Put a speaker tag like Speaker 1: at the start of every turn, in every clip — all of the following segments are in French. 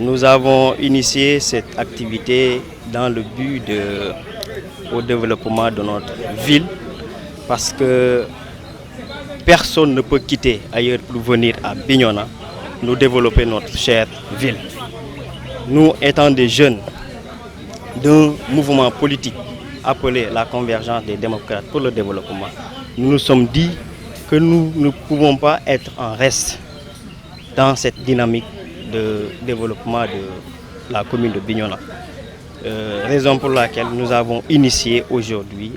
Speaker 1: Nous avons initié cette activité dans le but au développement de notre ville parce que personne ne peut quitter ailleurs pour venir à Bignona nous développer notre chère ville. Nous étant des jeunes d'un mouvement politique appelé la Convergence des démocrates pour le développement, nous nous sommes dit que nous ne pouvons pas être en reste dans cette dynamique de développement de la commune de Bignona. Raison pour laquelle nous avons initié aujourd'hui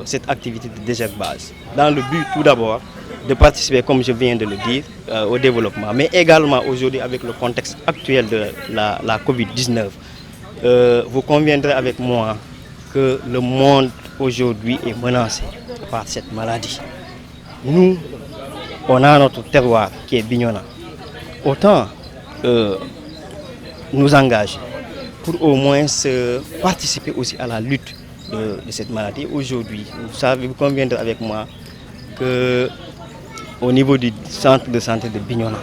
Speaker 1: cette activité de désherbage dans le but tout d'abord de participer, comme je viens de le dire, au développement, mais également aujourd'hui avec le contexte actuel de la Covid-19. Vous conviendrez avec moi que le monde aujourd'hui est menacé par cette maladie. Nous, on a notre terroir qui est Bignona. Autant nous engager pour au moins participer aussi à la lutte de cette maladie. Aujourd'hui, vous conviendrez avec moi qu'au niveau du centre de santé de Bignona,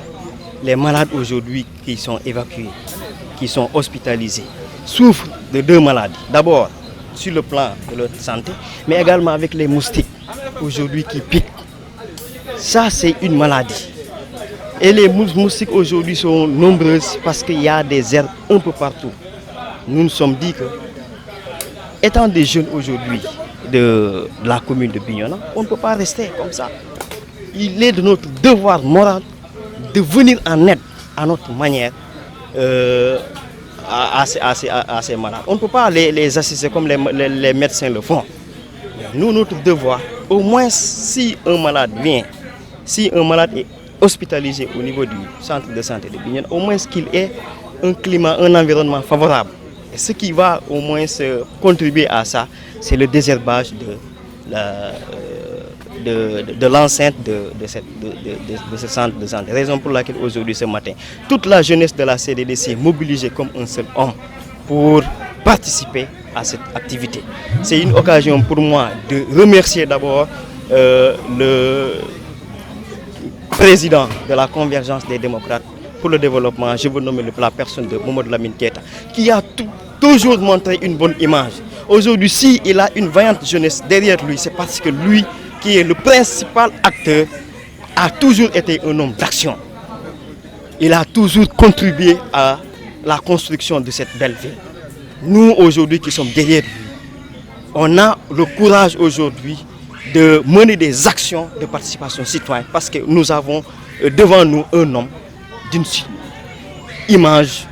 Speaker 1: les malades aujourd'hui qui sont évacués, qui sont hospitalisés, souffrent de deux maladies. D'abord, sur le plan de leur santé, mais également avec les moustiques aujourd'hui qui piquent. Ça, c'est une maladie. Et les moustiques aujourd'hui sont nombreuses parce qu'il y a des herbes un peu partout. Nous nous sommes dit que, étant des jeunes aujourd'hui de la commune de Bignona, on ne peut pas rester comme ça. Il est de notre devoir moral de venir en aide à notre manière à ces malades. On ne peut pas les assister comme les médecins le font. Nous, notre devoir, au moins si un malade vient, si un malade est hospitalisé au niveau du centre de santé de Bignona, au moins qu'il ait un climat, un environnement favorable. Et ce qui va au moins contribuer à ça, c'est le désherbage de l'enceinte de ce centre de santé. Raison pour laquelle aujourd'hui, ce matin, toute la jeunesse de la CDD s'est mobilisée comme un seul homme pour participer à cette activité. C'est une occasion pour moi de remercier d'abord le président de la Convergence des démocrates pour le développement, je veux nommer la personne de Mamadou Lamine Keita, qui a toujours montré une bonne image. Aujourd'hui, s'il a une vaillante jeunesse derrière lui, c'est parce que lui, qui est le principal acteur, a toujours été un homme d'action. Il a toujours contribué à la construction de cette belle ville. Nous, aujourd'hui, qui sommes derrière lui, on a le courage aujourd'hui de mener des actions de participation citoyenne parce que nous avons devant nous un homme d'une image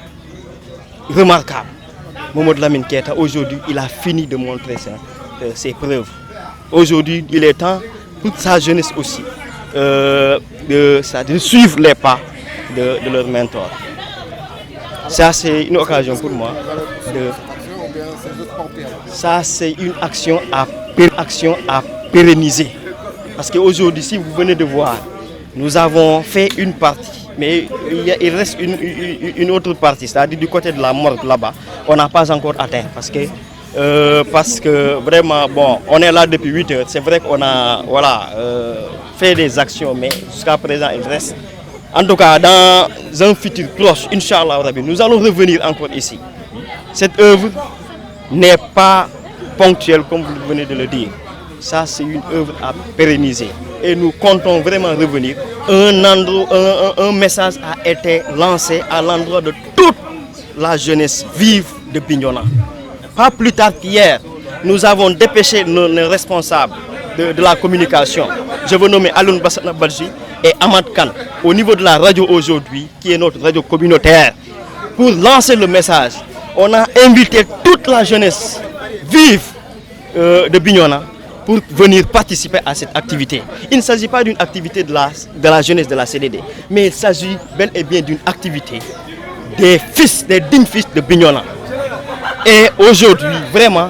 Speaker 1: remarquable. Mamadou Lamine Keita, aujourd'hui, il a fini de montrer ses preuves. Aujourd'hui, il est temps pour sa jeunesse aussi de suivre les pas de leur mentor. Ça, c'est une occasion pour moi ça, c'est une action à pérenniser. Parce qu'aujourd'hui, si vous venez de voir, nous avons fait une partie, mais il reste une autre partie, c'est-à-dire du côté de la morgue là-bas, on n'a pas encore atteint. Parce que vraiment, bon, on est là depuis 8 heures. C'est vrai qu'on a fait des actions, mais jusqu'à présent, il reste. En tout cas, dans un futur proche, Inch'Allah, nous allons revenir encore ici. Cette œuvre n'est pas ponctuelle, comme vous venez de le dire. Ça, c'est une œuvre à pérenniser. Et nous comptons vraiment revenir. Un message a été lancé à l'endroit de toute la jeunesse vive de Bignona. Pas plus tard qu'hier, nous avons dépêché nos responsables de la communication. Je veux nommer Aloun Bassana Badji et Ahmad Khan au niveau de la radio aujourd'hui, qui est notre radio communautaire, pour lancer le message. On a invité toute la jeunesse vive de Bignona pour venir participer à cette activité. Il ne s'agit pas d'une activité de la jeunesse de la CDD, mais il s'agit bel et bien d'une activité des dignes fils de Bignona. Et aujourd'hui, vraiment,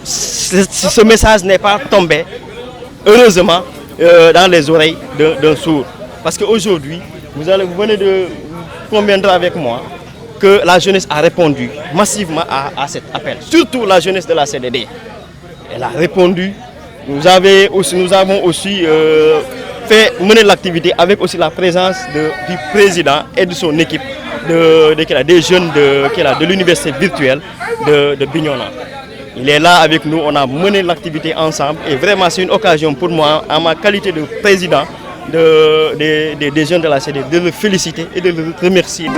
Speaker 1: ce message n'est pas tombé, heureusement, dans les oreilles d'un sourd. Parce qu'aujourd'hui, vous venez de conviendra avec moi que la jeunesse a répondu massivement à cet appel. Surtout la jeunesse de la CDD. Elle a répondu. Nous avons aussi fait mener l'activité avec aussi la présence du président et de son équipe des jeunes de l'université virtuelle de Bignona. Il est là avec nous, on a mené l'activité ensemble et vraiment c'est une occasion pour moi, en ma qualité de président des jeunes de la CD, de le féliciter et de le remercier.